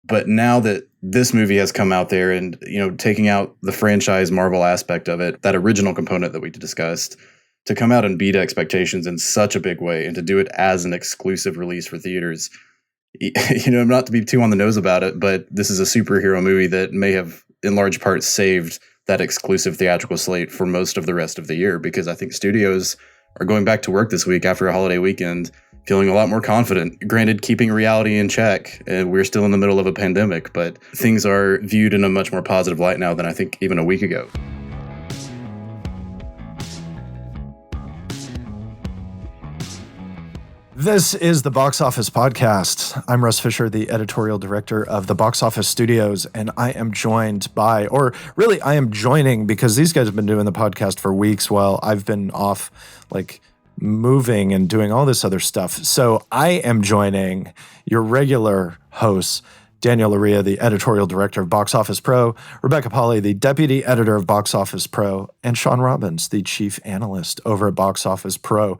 But now that this movie has come out there and, taking out the franchise Marvel aspect of it, that original component that we discussed, to come out and beat expectations in such a big way and to do it as an exclusive release for theaters, not to be too on the nose about it, but this is a superhero movie that may have in large part saved that exclusive theatrical slate for most of the rest of the year, because I think studios are going back to work this week after a holiday weekend feeling a lot more confident. Granted, keeping reality in check, and we're still in the middle of a pandemic, but things are viewed in a much more positive light now than I think even a week ago. This is the Box Office Podcast. I'm Russ Fischer, the editorial director of the Box Office Studios, and I am joined by, or really I am joining, because these guys have been doing the podcast for weeks while I've been off, moving and doing all this other stuff. So I am joining your regular hosts, Daniel Loria, the editorial director of Box Office Pro, Rebecca Pahle, the deputy editor of Box Office Pro, and Shawn Robbins, the chief analyst over at Box Office Pro.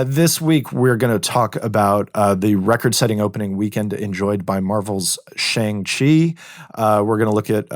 This week, we're going to talk about the record-setting opening weekend enjoyed by Marvel's Shang-Chi. We're going to look at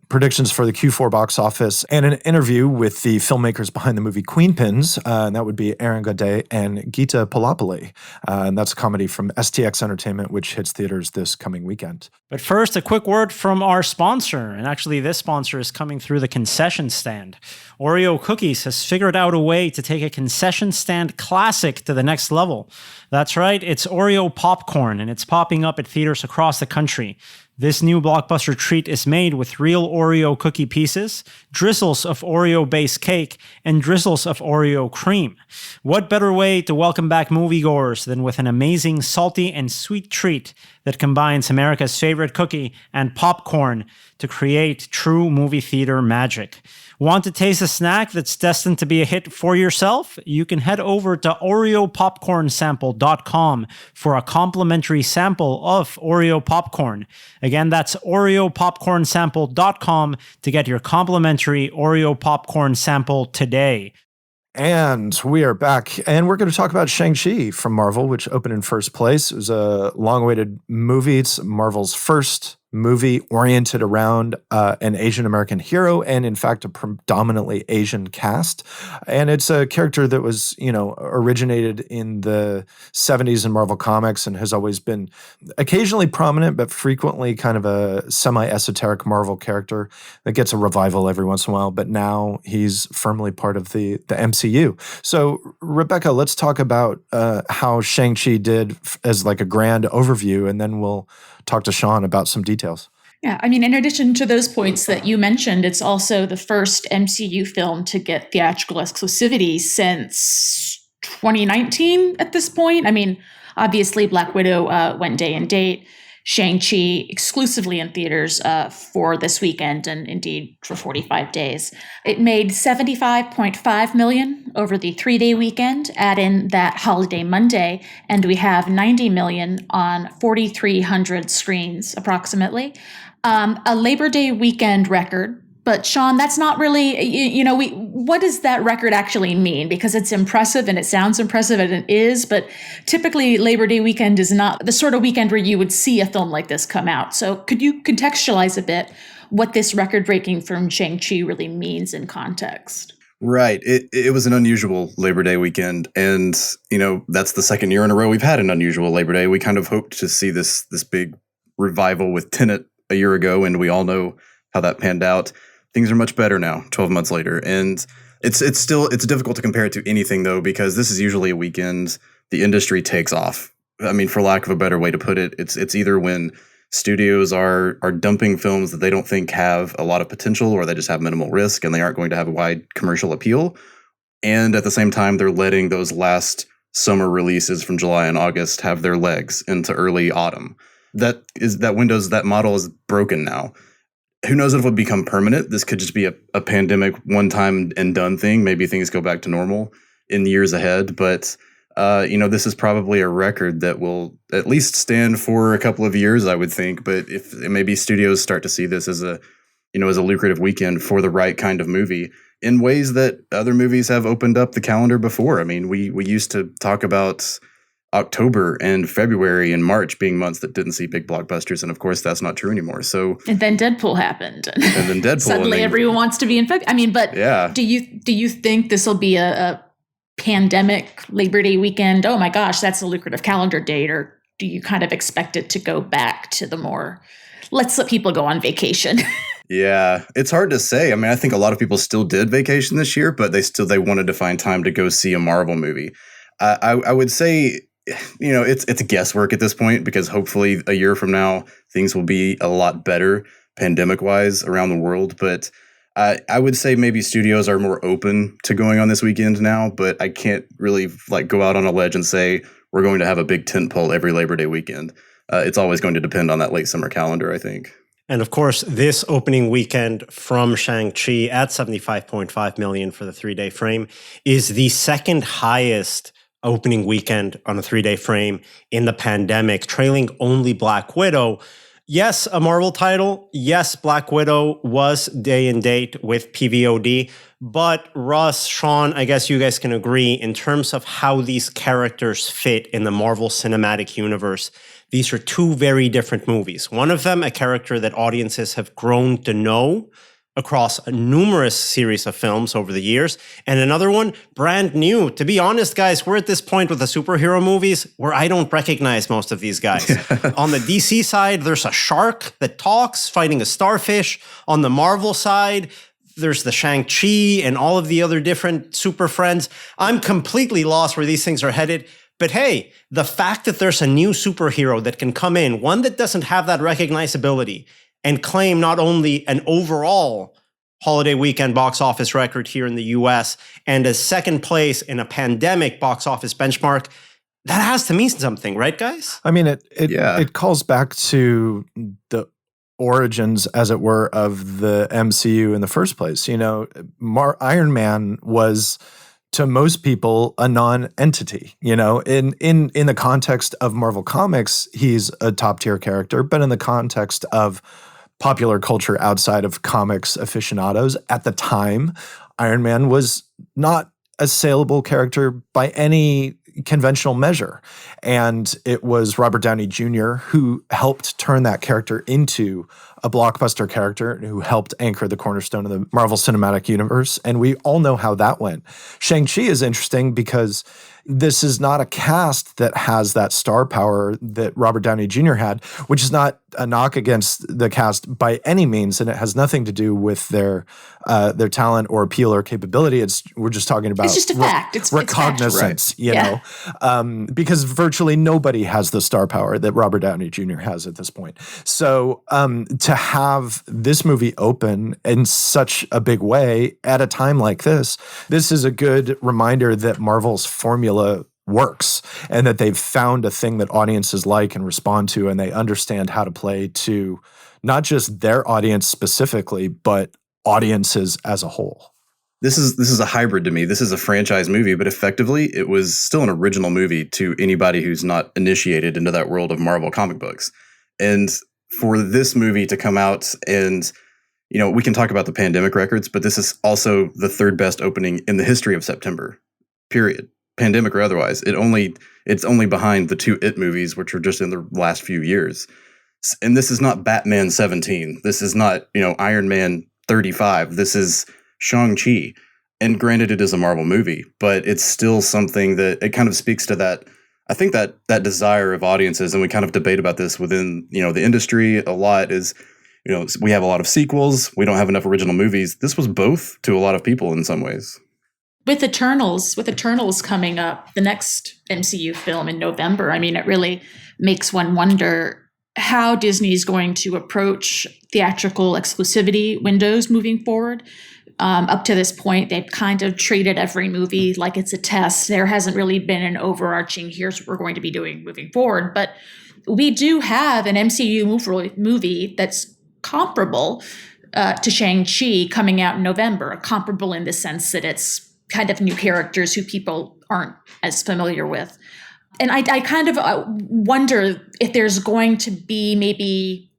predictions for the Q4 box office and an interview with the filmmakers behind the movie Queenpins, and that would be Aron Gaudet and Gita Pullapilly. And that's a comedy from STX Entertainment, which hits theaters this coming weekend. But first, a quick word from our sponsor. And actually, this sponsor is coming through the concession stand. Oreo Cookies has figured out a way to take a concession stand classic to the next level. That's right, it's Oreo popcorn, and it's popping up at theaters across the country. This new blockbuster treat is made with real Oreo cookie pieces, drizzles of Oreo-based cake, and drizzles of Oreo cream. What better way to welcome back moviegoers than with an amazing salty and sweet treat that combines America's favorite cookie and popcorn to create true movie theater magic? Want to taste a snack that's destined to be a hit for yourself? You can head over to OreoPopcornSample.com for a complimentary sample of Oreo popcorn. Again, that's OreoPopcornSample.com to get your complimentary Oreo popcorn sample today. And we are back, and we're going to talk about Shang-Chi from Marvel, which opened in first place. It was a long-awaited movie. It's Marvel's first movie oriented around an Asian American hero, and in fact, a predominantly Asian cast. And it's a character that was, originated in the 70s in Marvel Comics and has always been occasionally prominent, but frequently kind of a semi-esoteric Marvel character that gets a revival every once in a while. But now he's firmly part of the MCU. So, Rebecca, let's talk about how Shang-Chi did as a grand overview, and then we'll talk to Shawn about some details. Yeah, in addition to those points that you mentioned, it's also the first MCU film to get theatrical exclusivity since 2019 at this point. Obviously, Black Widow went day and date. Shang-Chi exclusively in theaters for this weekend and indeed for 45 days. It made $75.5 million over the 3-day weekend. Add in that holiday Monday, and we have $90 million on 4,300 screens approximately. A Labor Day weekend record. But Shawn, that's not really, what does that record actually mean? Because it's impressive and it sounds impressive and it is, but typically Labor Day weekend is not the sort of weekend where you would see a film like this come out. So could you contextualize a bit what this record-breaking from Shang-Chi really means in context? Right. It was an unusual Labor Day weekend. And, that's the second year in a row we've had an unusual Labor Day. We kind of hoped to see this big revival with Tenet a year ago, and we all know how that panned out. Things are much better now, 12 months later. And it's difficult to compare it to anything, though, because this is usually a weekend the industry takes off. For lack of a better way to put it, it's either when studios are dumping films that they don't think have a lot of potential, or they just have minimal risk and they aren't going to have a wide commercial appeal. And at the same time, they're letting those last summer releases from July and August have their legs into early autumn. That model is broken now. Who knows if it will become permanent? This could just be a pandemic one-time and done thing. Maybe things go back to normal in the years ahead. But, this is probably a record that will at least stand for a couple of years, I would think. But if maybe studios start to see this as a lucrative weekend for the right kind of movie in ways that other movies have opened up the calendar before. We used to talk about October and February and March being months that didn't see big blockbusters. And of course, that's not true anymore. So, and then Deadpool happened. And then Deadpool. Suddenly everyone wants to be in February. I mean, but yeah. Do you think this will be a pandemic Labor Day weekend? Oh my gosh, that's a lucrative calendar date. Or do you kind of expect it to go back to the more, let's let people go on vacation? Yeah, it's hard to say. I mean, I think a lot of people still did vacation this year, but they wanted to find time to go see a Marvel movie. I would say, it's guesswork at this point, because hopefully a year from now, things will be a lot better pandemic-wise around the world. But I would say maybe studios are more open to going on this weekend now, but I can't really go out on a ledge and say we're going to have a big tentpole every Labor Day weekend. It's always going to depend on that late summer calendar, I think. And of course, this opening weekend from Shang-Chi at $75.5 million for the 3-day frame is the second highest opening weekend on a 3-day frame in the pandemic, trailing only Black Widow. Yes, a Marvel title. Yes, Black Widow was day and date with PVOD. But Russ, Shawn, I guess you guys can agree in terms of how these characters fit in the Marvel Cinematic Universe. These are two very different movies. One of them, a character that audiences have grown to know across a numerous series of films over the years. And another one, brand new. To be honest, guys, we're at this point with the superhero movies where I don't recognize most of these guys. On the DC side, there's a shark that talks, fighting a starfish. On the Marvel side, there's the Shang-Chi and all of the other different super friends. I'm completely lost where these things are headed. But hey, the fact that there's a new superhero that can come in, one that doesn't have that recognizability, and claim not only an overall holiday weekend box office record here in the US and a second place in a pandemic box office benchmark, that has to mean something, right, guys? I mean, it calls back to the origins, as it were, of the MCU in the first place. Iron Man was, to most people, a non-entity. In the context of Marvel Comics, he's a top-tier character, but in the context of popular culture outside of comics aficionados at the time, Iron Man was not a saleable character by any conventional measure. And it was Robert Downey Jr. who helped turn that character into a blockbuster character, who helped anchor the cornerstone of the Marvel Cinematic Universe. And we all know how that went. Shang-Chi is interesting because this is not a cast that has that star power that Robert Downey Jr. had, which is not a knock against the cast by any means, and it has nothing to do with their talent or appeal or capability. We're just talking about it's just a fact. It's recognizance, because virtually nobody has the star power that Robert Downey Jr. has at this point. So to have this movie open in such a big way at a time like this is a good reminder that Marvel's formula works and that they've found a thing that audiences like and respond to, and they understand how to play to not just their audience specifically, but audiences as a whole. This is a hybrid to me. This is a franchise movie, but effectively it was still an original movie to anybody who's not initiated into that world of Marvel comic books. And for this movie to come out and, we can talk about the pandemic records, but this is also the third best opening in the history of September, period. Pandemic or otherwise. It's only behind the two It movies, which are just in the last few years. And this is not Batman 17. This is not, Iron Man 35. This is Shang-Chi. And granted, it is a Marvel movie, but it's still something that it kind of speaks to that. I think that desire of audiences, and we kind of debate about this within, the industry a lot, is, we have a lot of sequels. We don't have enough original movies. This was both to a lot of people in some ways. With Eternals coming up, the next MCU film in November, I mean, it really makes one wonder how Disney is going to approach theatrical exclusivity windows moving forward. Up to this point, they've kind of treated every movie like it's a test. There hasn't really been an overarching, here's what we're going to be doing moving forward. But we do have an MCU movie that's comparable to Shang-Chi coming out in November, comparable in the sense that it's kind of new characters who people aren't as familiar with. And I kind of wonder if there's going to be maybe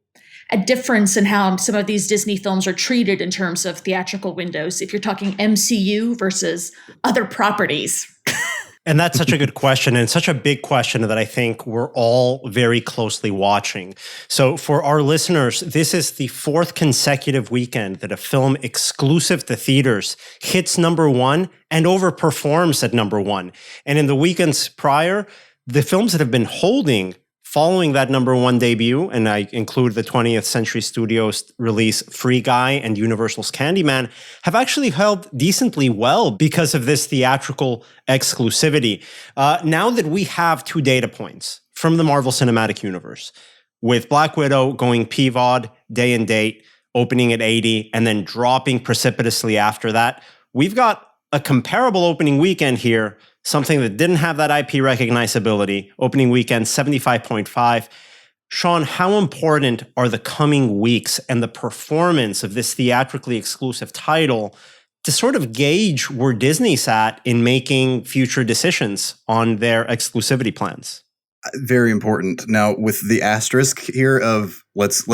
a difference in how some of these Disney films are treated in terms of theatrical windows, if you're talking MCU versus other properties. And that's such a good question, and such a big question that I think we're all very closely watching. So for our listeners, this is the fourth consecutive weekend that a film exclusive to theaters hits #1 and overperforms at #1. And in the weekends prior, the films that have been holding following that #1 debut, and I include the 20th Century Studios release Free Guy and Universal's Candyman, have actually held decently well because of this theatrical exclusivity. Now that we have 2 data points from the Marvel Cinematic Universe, with Black Widow going PVOD, day and date, opening at 80, and then dropping precipitously after that, we've got a comparable opening weekend here, something that didn't have that IP recognizability. Opening weekend, 75.5. Shawn, how important are the coming weeks and the performance of this theatrically exclusive title to sort of gauge where Disney's at in making future decisions on their exclusivity plans? Very important. Now, with the asterisk here of let's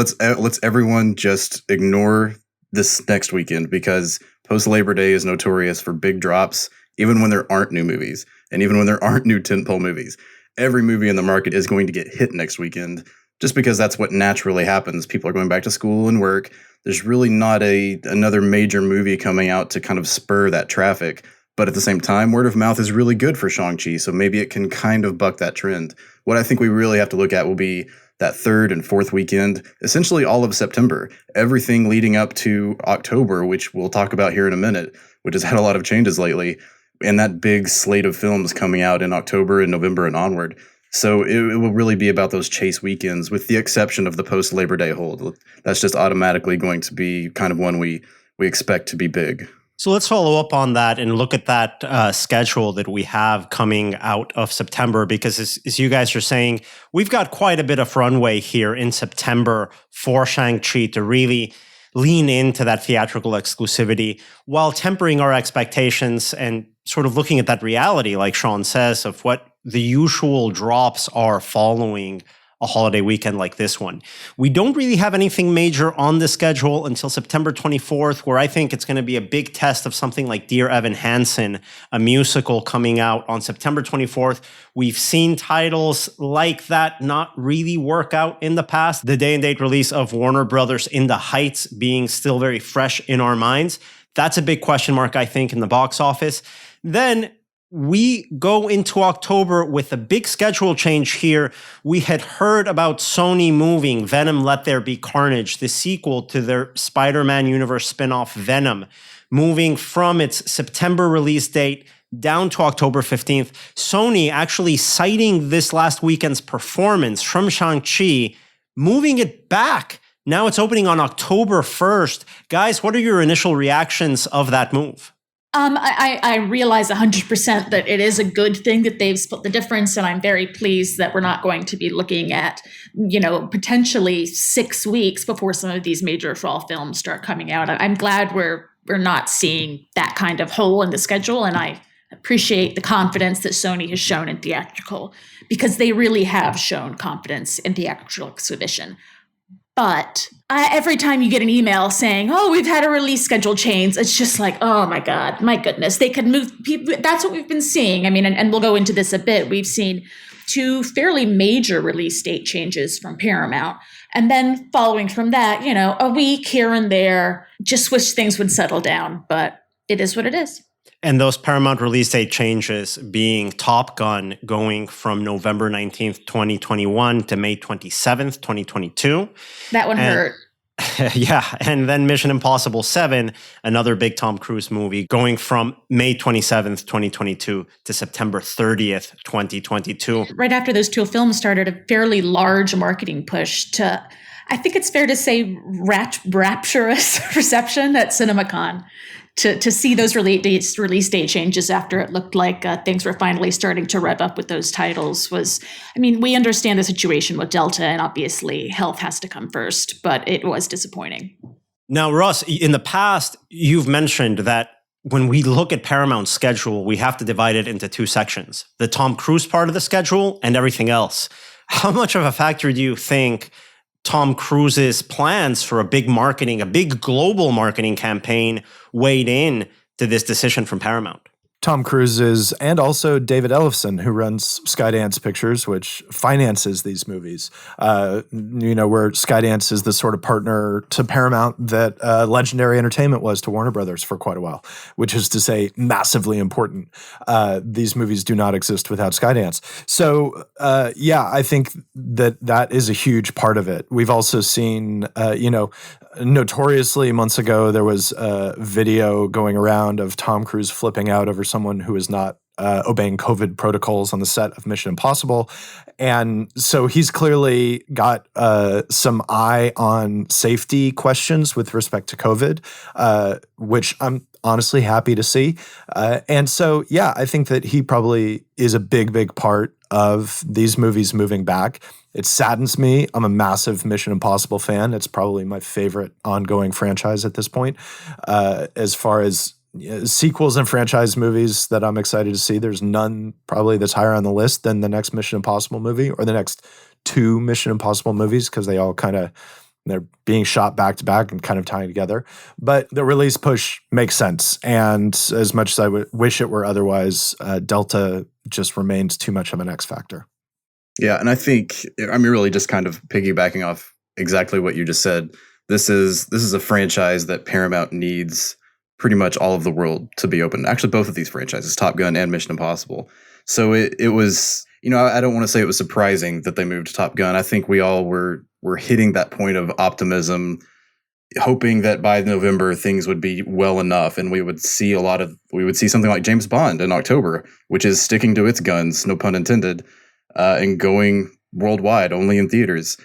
everyone just ignore this next weekend, because post Labor Day is notorious for big drops, even when there aren't new movies, and even when there aren't new tentpole movies. Every movie in the market is going to get hit next weekend, just because that's what naturally happens. People are going back to school and work. There's really not another major movie coming out to kind of spur that traffic. But at the same time, word of mouth is really good for Shang-Chi, so maybe it can kind of buck that trend. What I think we really have to look at will be that 3rd and 4th weekend, essentially all of September, everything leading up to October, which we'll talk about here in a minute, which has had a lot of changes lately, and that big slate of films coming out in October and November and onward. So it will really be about those chase weekends, with the exception of the post-Labor Day hold. That's just automatically going to be kind of one we expect to be big. So let's follow up on that and look at that schedule that we have coming out of September, because as you guys are saying, we've got quite a bit of runway here in September for Shang-Chi to really lean into that theatrical exclusivity while tempering our expectations and sort of looking at that reality, like Shawn says, of what the usual drops are following a holiday weekend like this one. We don't really have anything major on the schedule until September 24th, where I think it's going to be a big test of something like Dear Evan Hansen, a musical coming out on September 24th. We've seen titles like that not really work out in the past. The day and date release of Warner Brothers In the Heights being still very fresh in our minds. That's a big question mark, I think, in the box office. Then we go into October with a big schedule change here. We had heard about Sony moving Venom Let There Be Carnage, the sequel to their Spider-Man universe spinoff Venom, moving from its September release date down to October 15th. Sony actually citing this last weekend's performance from Shang-Chi, moving it back. Now it's opening on October 1st. Guys, what are your initial reactions of that move? I realize 100% that it is a good thing that they've split the difference, and I'm very pleased that we're not going to be looking at, potentially 6 weeks before some of these major fall films start coming out. I'm glad we're not seeing that kind of hole in the schedule, and I appreciate the confidence that Sony has shown in theatrical, because they really have shown confidence in theatrical exhibition. But every time you get an email saying, oh, we've had a release schedule change, it's just like, oh my God, my goodness, they could move people. That's what we've been seeing. I mean, and we'll go into this a bit. We've seen 2 fairly major release date changes from Paramount. And then following from that, a week here and there, just wish things would settle down, but it is what it is. And those Paramount release date changes being Top Gun going from November 19th, 2021 to May 27th, 2022. That one hurt. Yeah. And then Mission Impossible 7, another big Tom Cruise movie, going from May 27th, 2022 to September 30th, 2022. Right after those 2 films started, a fairly large marketing push to, I think it's fair to say, rapturous reception at CinemaCon. To see those release date changes after it looked like things were finally starting to rev up with those titles we understand the situation with Delta, and obviously health has to come first, but it was disappointing. Now, Russ, in the past, you've mentioned that when we look at Paramount's schedule, we have to divide it into 2 sections, the Tom Cruise part of the schedule and everything else. How much of a factor do you think Tom Cruise's plans for a big global marketing campaign weighed in to this decision from Paramount? Tom Cruise's, and also David Ellefson, who runs Skydance Pictures, which finances these movies. Where Skydance is the sort of partner to Paramount that Legendary Entertainment was to Warner Brothers for quite a while, which is to say massively important. These movies do not exist without Skydance. So, I think that is a huge part of it. We've also seen, notoriously months ago, there was a video going around of Tom Cruise flipping out over someone who is not obeying COVID protocols on the set of Mission Impossible. And so he's clearly got some eye on safety questions with respect to COVID, which I'm honestly happy to see. And so, I think that he probably is a big, big part of these movies moving back. It saddens me. I'm a massive Mission Impossible fan. It's probably my favorite ongoing franchise at this point. As far as sequels and franchise movies that I'm excited to see, there's none probably that's higher on the list than the next Mission Impossible movie or the next two Mission Impossible movies, because they all they're being shot back to back and kind of tying together. But the release push makes sense. And as much as I would wish it were otherwise, Delta just remains too much of an X factor. Yeah, and I think I'm really just kind of piggybacking off exactly what you just said. This is a franchise that Paramount needs pretty much all of the world to be open. Actually, both of these franchises, Top Gun and Mission Impossible. So it was, I don't want to say it was surprising that they moved to Top Gun. I think we all were hitting that point of optimism, hoping that by November things would be well enough and we would see something like James Bond in October, which is sticking to its guns, no pun intended, and going worldwide, only in theaters.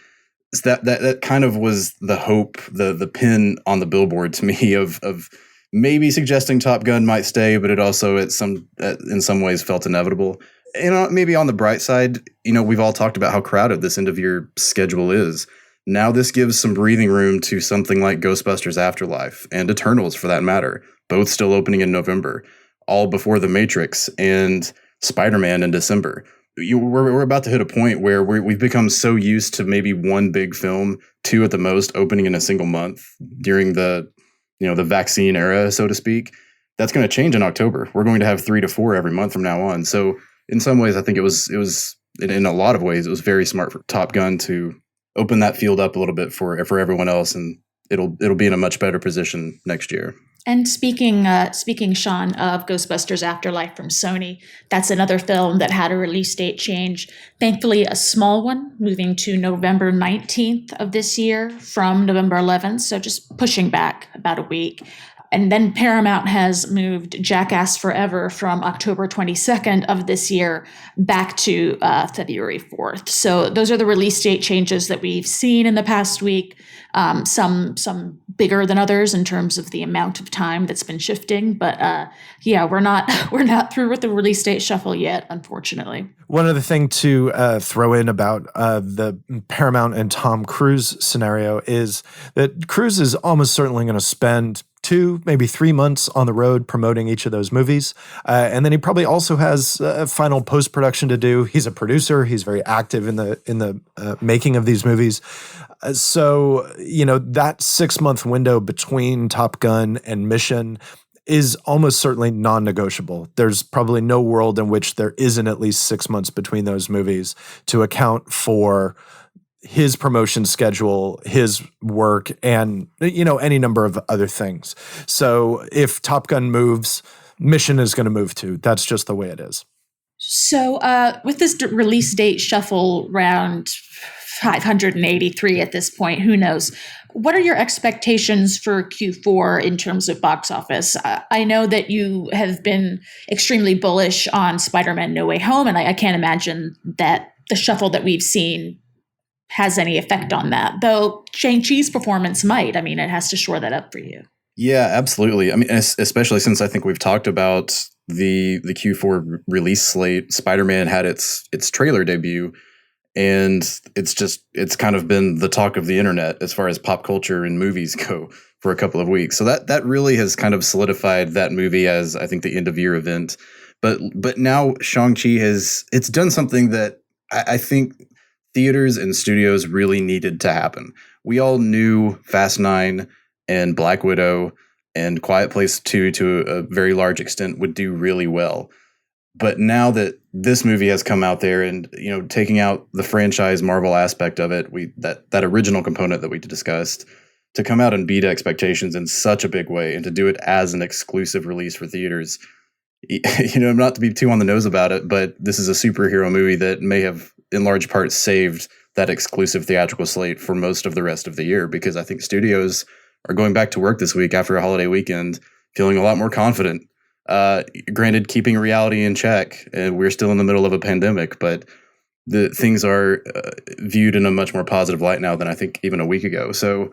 So that kind of was the hope, the pin on the billboard to me of maybe suggesting Top Gun might stay, but it also in some ways felt inevitable. Maybe on the bright side, we've all talked about how crowded this end of year schedule is. Now this gives some breathing room to something like Ghostbusters Afterlife and Eternals, for that matter, both still opening in November, all before The Matrix and Spider-Man in December. We're about to hit a point where we've become so used to maybe one big film, two at the most, opening in a single month during the vaccine era, so to speak. That's going to change in October. We're going to have 3 to 4 every month from now on. So in some ways, I think it was in a lot of ways, it was very smart for Top Gun to open that field up a little bit for everyone else, and it'll be in a much better position next year. And speaking, Shawn, of Ghostbusters Afterlife from Sony, that's another film that had a release date change. Thankfully, a small one, moving to November 19th of this year from November 11th, so just pushing back about a week. And then Paramount has moved Jackass Forever from October 22nd of this year back to February 4th. So those are the release date changes that we've seen in the past week. Some bigger than others in terms of the amount of time that's been shifting. But we're not through with the release date shuffle yet, unfortunately. One other thing to throw in about the Paramount and Tom Cruise scenario is that Cruise is almost certainly going to spend 2, maybe 3 months on the road promoting each of those movies. And then he probably also has final post-production to do. He's a producer. He's very active in the making of these movies. So, that 6-month window between Top Gun and Mission is almost certainly non-negotiable. There's probably no world in which there isn't at least 6 months between those movies to account for his promotion schedule, his work, and any number of other things. So if Top Gun moves, Mission is going to move too. That's just the way it is. So with this release date shuffle round 583 at this point, who knows? What are your expectations for Q4 in terms of box office? I know that you have been extremely bullish on Spider-Man No Way Home, and I can't imagine that the shuffle that we've seen has any effect on that, though Shang-Chi's performance might. I mean, it has to shore that up for you. Yeah, absolutely. I mean, especially since I think we've talked about the Q4 release slate. Spider-Man had its trailer debut, and it's kind of been the talk of the internet as far as pop culture and movies go for a couple of weeks. So that really has kind of solidified that movie as, I think, the end of year event. But now Shang-Chi it's done something that I think theaters and studios really needed to happen. We all knew Fast 9 and Black Widow and Quiet Place 2 to a very large extent would do really well. But now that this movie has come out there and, taking out the franchise Marvel aspect of it, that original component that we discussed, to come out and beat expectations in such a big way and to do it as an exclusive release for theaters, not to be too on the nose about it, but this is a superhero movie that may have in large part saved that exclusive theatrical slate for most of the rest of the year, because I think studios are going back to work this week after a holiday weekend feeling a lot more confident. Granted, keeping reality in check, and we're still in the middle of a pandemic, but the things are viewed in a much more positive light now than I think even a week ago. So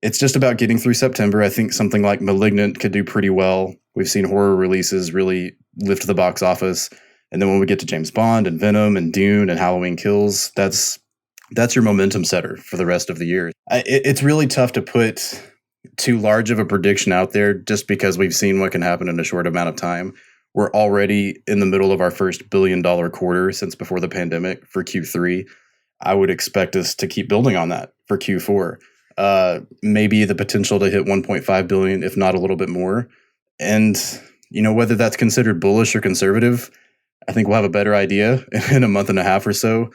it's just about getting through September. I think something like Malignant could do pretty well. We've seen horror releases really lift the box office. And then when we get to James Bond and Venom and Dune and Halloween Kills, that's your momentum setter for the rest of the year. It's really tough to put too large of a prediction out there just because we've seen what can happen in a short amount of time. We're already in the middle of our first $1 billion quarter since before the pandemic for Q3. I would expect us to keep building on that for Q4. Maybe the potential to hit 1.5 billion, if not a little bit more. And, whether that's considered bullish or conservative, I think we'll have a better idea in a month and a half or so.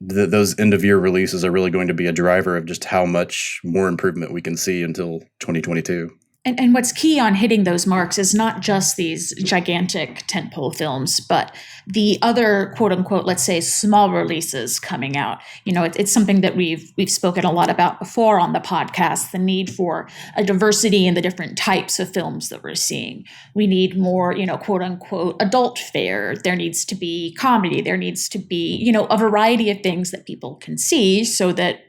Those end of year releases are really going to be a driver of just how much more improvement we can see until 2022. And what's key on hitting those marks is not just these gigantic tentpole films, but the other quote unquote, let's say, small releases coming out. It's something that we've spoken a lot about before on the podcast, the need for a diversity in the different types of films that we're seeing. We need more, quote unquote, adult fare. There needs to be comedy. There needs to be, a variety of things that people can see so that,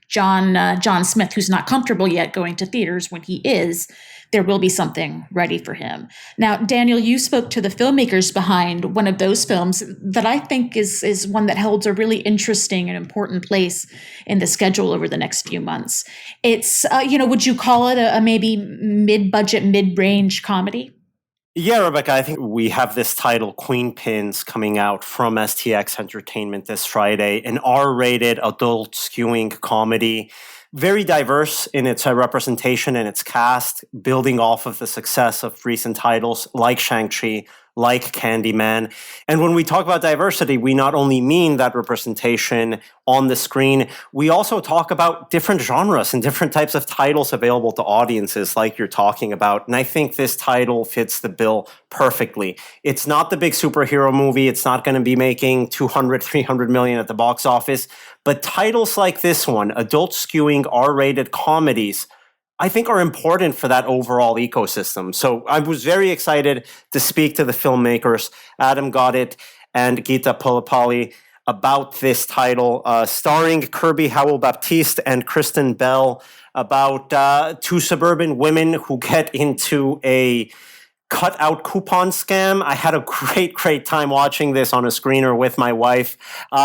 John Smith, who's not comfortable yet going to theaters, when he is, there will be something ready for him. Now, Daniel, you spoke to the filmmakers behind one of those films that I think is one that holds a really interesting and important place in the schedule over the next few months. It's, would you call it a maybe mid-budget, mid-range comedy? Yeah, Rebecca, I think we have this title, Queenpins, coming out from STX Entertainment this Friday, an R-rated adult skewing comedy, very diverse in its representation and its cast, building off of the success of recent titles like Shang-Chi, like Candyman. And when we talk about diversity, we not only mean that representation on the screen, we also talk about different genres and different types of titles available to audiences like you're talking about. And I think this title fits the bill perfectly. It's not the big superhero movie. It's not going to be making 200, 300 million at the box office. But titles like this one, adult skewing R-rated comedies, I think are important for that overall ecosystem. So I was very excited to speak to the filmmakers, Adam Gaudet and Gita Pullapilly, about this title, starring Kirby Howell-Baptiste and Kristen Bell, about two suburban women who get into a cutout coupon scam. I had a great time watching this on a screener with my wife,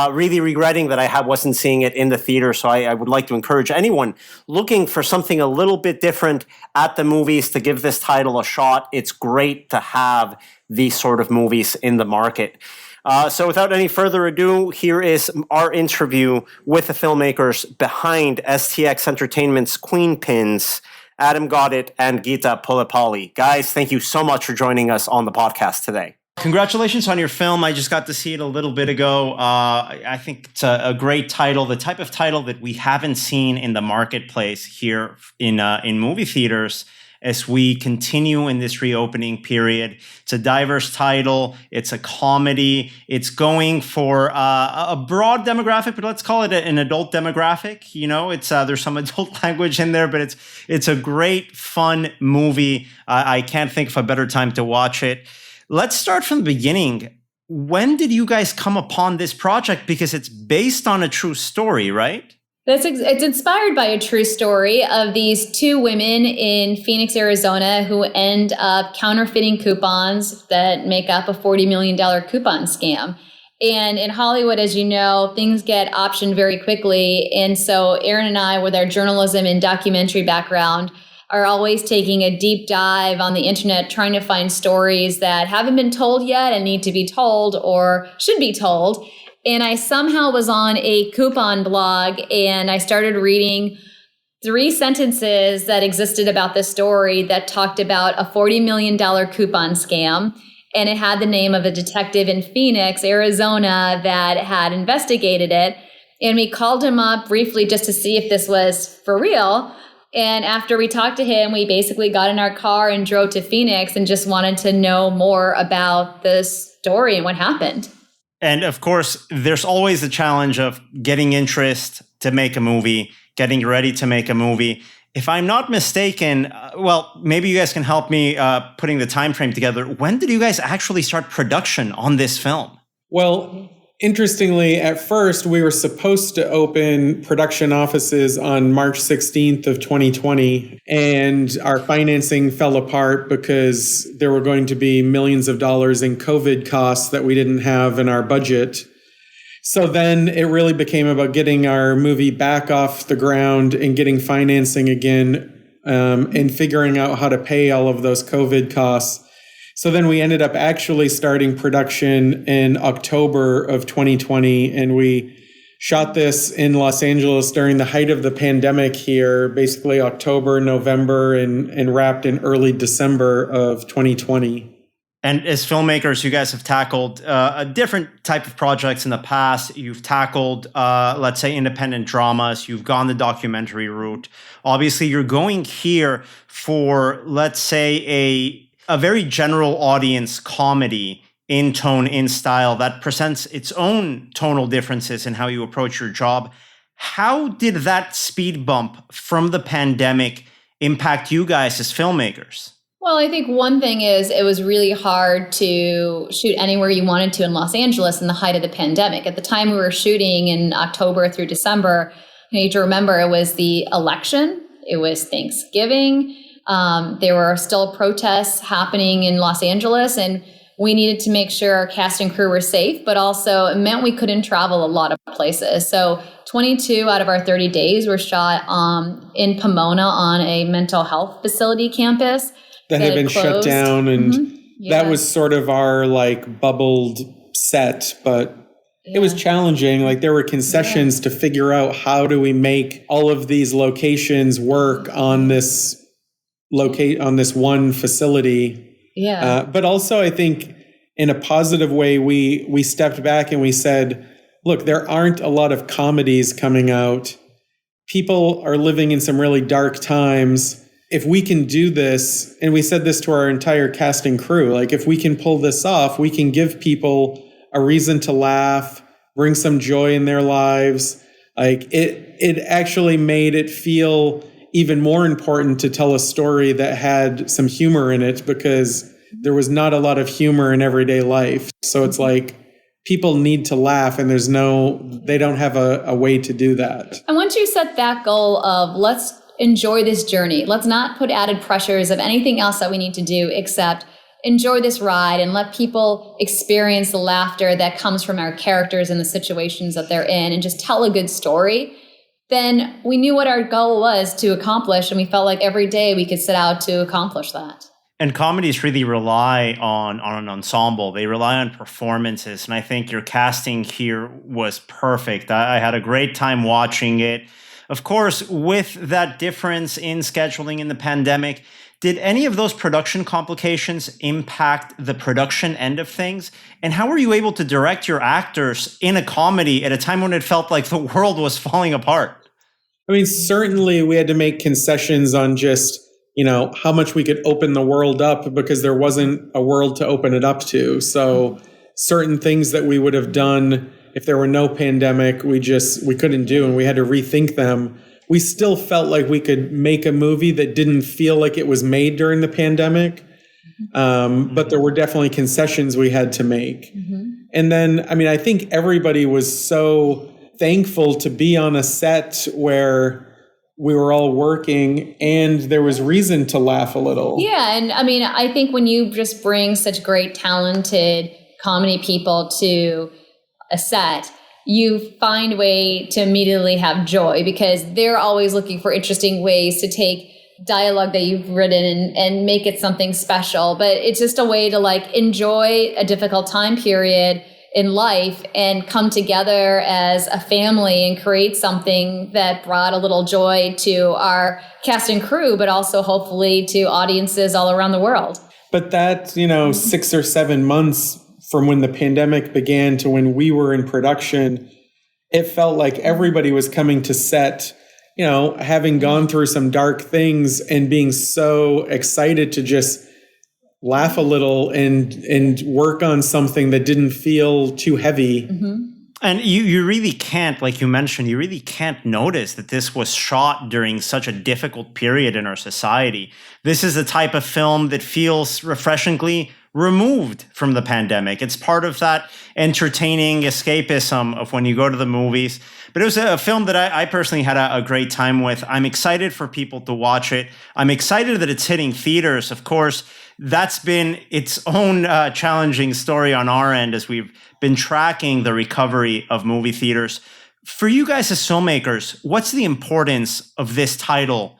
really regretting that I wasn't seeing it in the theater. So I would like to encourage anyone looking for something a little bit different at the movies to give this title a shot. It's great to have these sort of movies in the market. So without any further ado, here is our interview with the filmmakers behind STX Entertainment's Queenpins, Adam Gaudet and Gita Pullapilly. Guys, thank you so much for joining us on the podcast today. Congratulations on your film. I just got to see it a little bit ago. I think it's a great title, the type of title that we haven't seen in the marketplace here in movie theaters as we continue in this reopening period. It's a diverse title. It's a comedy. It's going for a broad demographic, but let's call it an adult demographic. It's there's some adult language in there, but it's a great, fun movie. I can't think of a better time to watch it. Let's start from the beginning. When did you guys come upon this project? Because it's based on a true story, right? It's inspired by a true story of these two women in Phoenix, Arizona, who end up counterfeiting coupons that make up a $40 million coupon scam. And in Hollywood, as you know, things get optioned very quickly. And so Aron and I, with our journalism and documentary background, are always taking a deep dive on the internet, trying to find stories that haven't been told yet and need to be told or should be told. And I somehow was on a coupon blog and I started reading 3 sentences that existed about this story that talked about a $40 million coupon scam. And it had the name of a detective in Phoenix, Arizona, that had investigated it. And we called him up briefly just to see if this was for real. And after we talked to him, we basically got in our car and drove to Phoenix and just wanted to know more about this story and what happened. And of course, there's always the challenge of getting interest to make a movie, getting ready to make a movie. If I'm not mistaken, well, maybe you guys can help me putting the time frame together. When did you guys actually start production on this film? Well, interestingly, at first, we were supposed to open production offices on March 16th of 2020, and our financing fell apart because there were going to be millions of dollars in COVID costs that we didn't have in our budget. So then it really became about getting our movie back off the ground and getting financing again, and figuring out how to pay all of those COVID costs. So then we ended up actually starting production in October of 2020, and we shot this in Los Angeles during the height of the pandemic here, basically October, November, and wrapped in early December of 2020. And as filmmakers, you guys have tackled a different type of projects in the past. You've tackled, let's say, independent dramas. You've gone the documentary route. Obviously, you're going here for, let's say, a very general audience comedy in tone, in style, that presents its own tonal differences in how you approach your job. How did that speed bump from the pandemic impact you guys as filmmakers? Well, I think one thing is it was really hard to shoot anywhere you wanted to in Los Angeles in the height of the pandemic. At the time we were shooting in October through December, you need to remember it was the election, it was Thanksgiving, there were still protests happening in Los Angeles, and we needed to make sure our cast and crew were safe, but also it meant we couldn't travel a lot of places. So 22 out of our 30 days were shot in Pomona on a mental health facility campus. That had been shut down, and that was sort of our bubbled set, but it was challenging. There were concessions to figure out how do we make all of these locations work on this one facility. But also I think in a positive way, we stepped back and we said, look, there aren't a lot of comedies coming out. People are living in some really dark times. If we can do this, and we said this to our entire cast and crew, if we can pull this off, we can give people a reason to laugh, bring some joy in their lives. It actually made it feel even more important to tell a story that had some humor in it, because there was not a lot of humor in everyday life. So it's people need to laugh, and they don't have a way to do that. And once you set that goal of let's enjoy this journey, let's not put added pressures of anything else that we need to do except enjoy this ride and let people experience the laughter that comes from our characters and the situations that they're in, and just tell a good story, then we knew what our goal was to accomplish, and we felt like every day we could set out to accomplish that. And comedies really rely on an ensemble. They rely on performances. And I think your casting here was perfect. I had a great time watching it. Of course, with that difference in scheduling in the pandemic, did any of those production complications impact the production end of things? And how were you able to direct your actors in a comedy at a time when it felt like the world was falling apart? I mean, certainly we had to make concessions on just, how much we could open the world up, because there wasn't a world to open it up to. So certain things that we would have done if there were no pandemic, we couldn't do, and we had to rethink them. We still felt like we could make a movie that didn't feel like it was made during the pandemic. But there were definitely concessions we had to make. And then, I think everybody was so thankful to be on a set where we were all working and there was reason to laugh a little. Yeah. And I think when you just bring such great, talented comedy people to a set, you find a way to immediately have joy, because they're always looking for interesting ways to take dialogue that you've written and make it something special. But it's just a way to enjoy a difficult time period in life and come together as a family and create something that brought a little joy to our cast and crew, but also hopefully to audiences all around the world. But that, 6 or 7 months from when the pandemic began to when we were in production, it felt like everybody was coming to set, having gone through some dark things and being so excited to just laugh a little and work on something that didn't feel too heavy. Mm-hmm. And you really can't, like you mentioned, you really can't notice that this was shot during such a difficult period in our society. This is the type of film that feels refreshingly removed from the pandemic. It's part of that entertaining escapism of when you go to the movies. But it was a film that I personally had a great time with. I'm excited for people to watch it. I'm excited that it's hitting theaters. Of course, that's been its own challenging story on our end as we've been tracking the recovery of movie theaters. For you guys as filmmakers, what's the importance of this title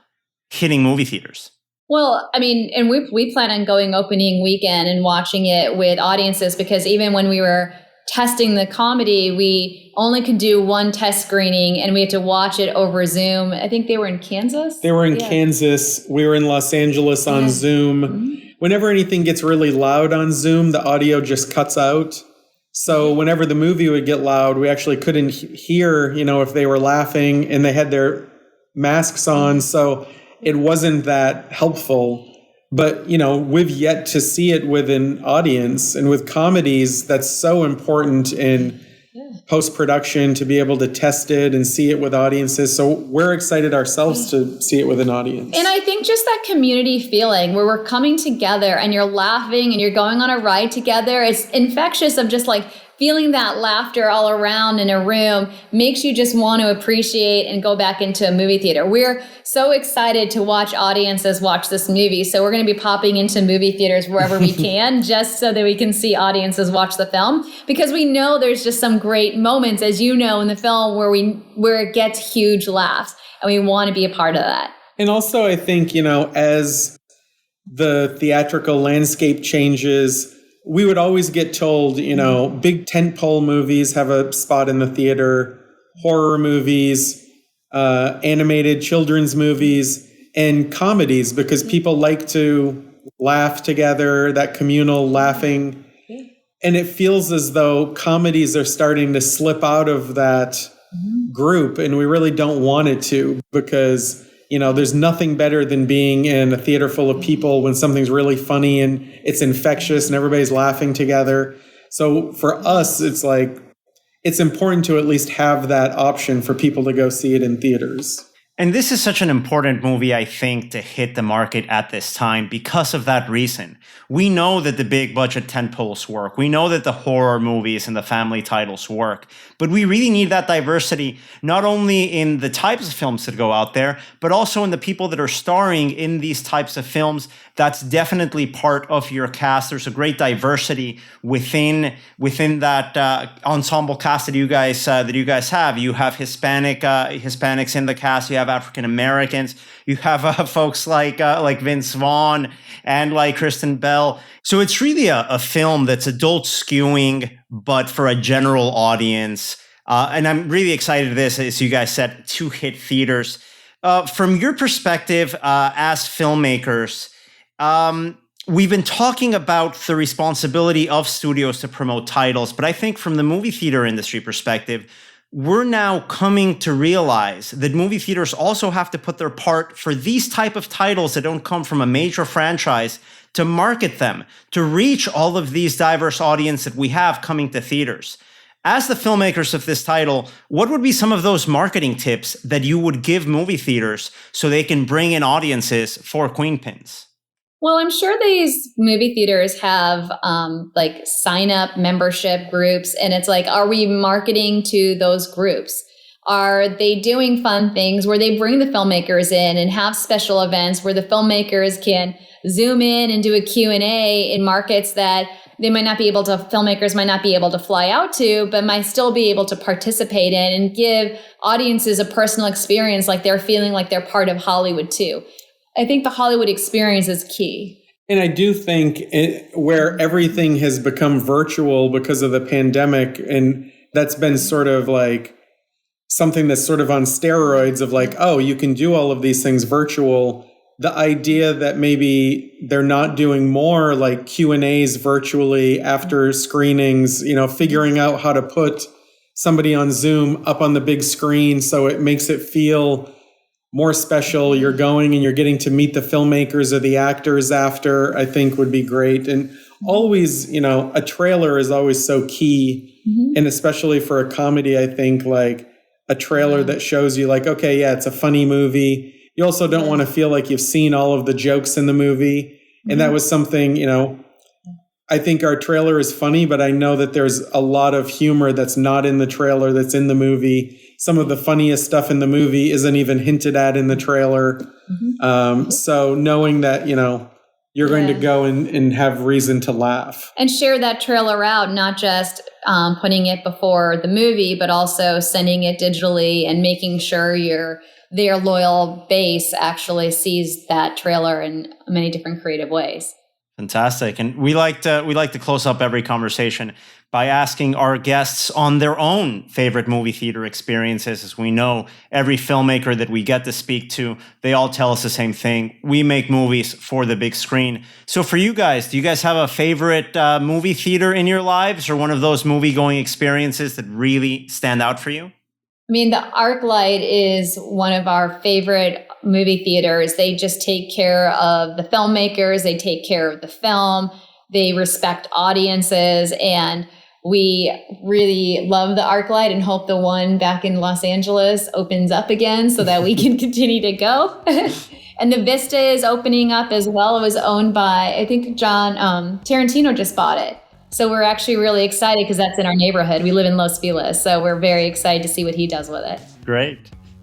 hitting movie theaters? Well, I mean, and we plan on going opening weekend and watching it with audiences, because even when we were testing the comedy, we only could do one test screening and we had to watch it over Zoom. I think they were in Kansas. They were in Kansas. We were in Los Angeles on Zoom. Mm-hmm. Whenever anything gets really loud on Zoom, the audio just cuts out. So whenever the movie would get loud, we actually couldn't hear, if they were laughing, and they had their masks on. So it wasn't that helpful. But, we've yet to see it with an audience. And with comedies, that's so important in post-production to be able to test it and see it with audiences. So we're excited ourselves to see it with an audience. And I think just that community feeling where we're coming together and you're laughing and you're going on a ride together, it's infectious of just like feeling that laughter all around in a room makes you just want to appreciate and go back into a movie theater. We're so excited to watch audiences watch this movie. So we're going to be popping into movie theaters wherever we can, just so that we can see audiences watch the film, because we know there's just some great moments, as you know, in the film where it gets huge laughs, and we want to be a part of that. And also, I think, as the theatrical landscape changes, we would always get told, big tentpole movies have a spot in the theater, horror movies, animated children's movies, and comedies, because people like to laugh together, that communal laughing. And it feels as though comedies are starting to slip out of that group, and we really don't want it to, because there's nothing better than being in a theater full of people when something's really funny and it's infectious and everybody's laughing together. So for us, it's like, it's important to at least have that option for people to go see it in theaters. And this is such an important movie, I think, to hit the market at this time because of that reason. We know that the big budget tentpoles work. We know that the horror movies and the family titles work. But we really need that diversity, not only in the types of films that go out there, but also in the people that are starring in these types of films. That's definitely part of your cast. There's a great diversity within that ensemble cast that you guys have. You have Hispanics in the cast. You have African Americans. You have folks like Vince Vaughn and like Kristen Bell. So it's really a film that's adult skewing, but for a general audience. And I'm really excited to this, as you guys said, to hit theaters. From your perspective as filmmakers, we've been talking about the responsibility of studios to promote titles, but I think from the movie theater industry perspective, we're now coming to realize that movie theaters also have to put their part for these type of titles that don't come from a major franchise to market them, to reach all of these diverse audience that we have coming to theaters. As the filmmakers of this title, what would be some of those marketing tips that you would give movie theaters so they can bring in audiences for Queenpins? Well, I'm sure these movie theaters have like sign up membership groups. And it's like, are we marketing to those groups? Are they doing fun things where they bring the filmmakers in and have special events where the filmmakers can Zoom in and do a Q&A in markets that filmmakers might not be able to fly out to, but might still be able to participate in and give audiences a personal experience, like they're feeling like they're part of Hollywood too. I think the Hollywood experience is key. And I do think where everything has become virtual because of the pandemic, and that's been sort of like something that's sort of on steroids of like, oh, you can do all of these things virtual. The idea that maybe they're not doing more like Q&As virtually after screenings, figuring out how to put somebody on Zoom up on the big screen so it makes it feel more special. You're going and you're getting to meet the filmmakers or the actors after, I think would be great. And always, a trailer is always so key. Mm-hmm. And especially for a comedy, I think like a trailer that shows you like, okay, yeah, it's a funny movie. You also don't want to feel like you've seen all of the jokes in the movie. And that was something, I think our trailer is funny, but I know that there's a lot of humor that's not in the trailer that's in the movie. Some of the funniest stuff in the movie isn't even hinted at in the trailer. Mm-hmm. So knowing that, you're going to go and have reason to laugh. And share that trailer out, not just putting it before the movie, but also sending it digitally and making sure their loyal base actually sees that trailer in many different creative ways. Fantastic. And we like to close up every conversation by asking our guests on their own favorite movie theater experiences. As we know, every filmmaker that we get to speak to, they all tell us the same thing. We make movies for the big screen. So for you guys, do you guys have a favorite movie theater in your lives, or one of those movie-going experiences that really stand out for you? I mean, the ArcLight is one of our favorite movie theaters. They just take care of the filmmakers. They take care of the film. They respect audiences. And we really love the ArcLight and hope the one back in Los Angeles opens up again so that we can continue to go. And the Vista is opening up as well. It was owned by, I think, John Tarantino just bought it. So we're actually really excited because that's in our neighborhood. We live in Los Feliz, so we're very excited to see what he does with it. Great.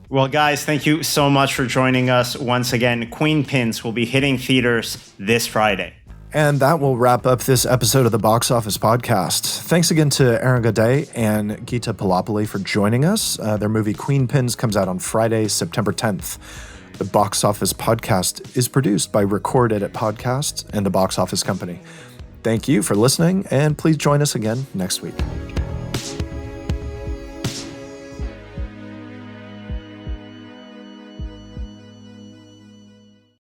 Well, guys, thank you so much for joining us once again. Queenpins will be hitting theaters this Friday. And that will wrap up this episode of the Box Office Podcast. Thanks again to Aron Gaudet and Gita Pullapilly for joining us. Their movie Queenpins comes out on Friday, September 10th. The Box Office Podcast is produced by Record Edit Podcasts and the Box Office Company. Thank you for listening, and please join us again next week.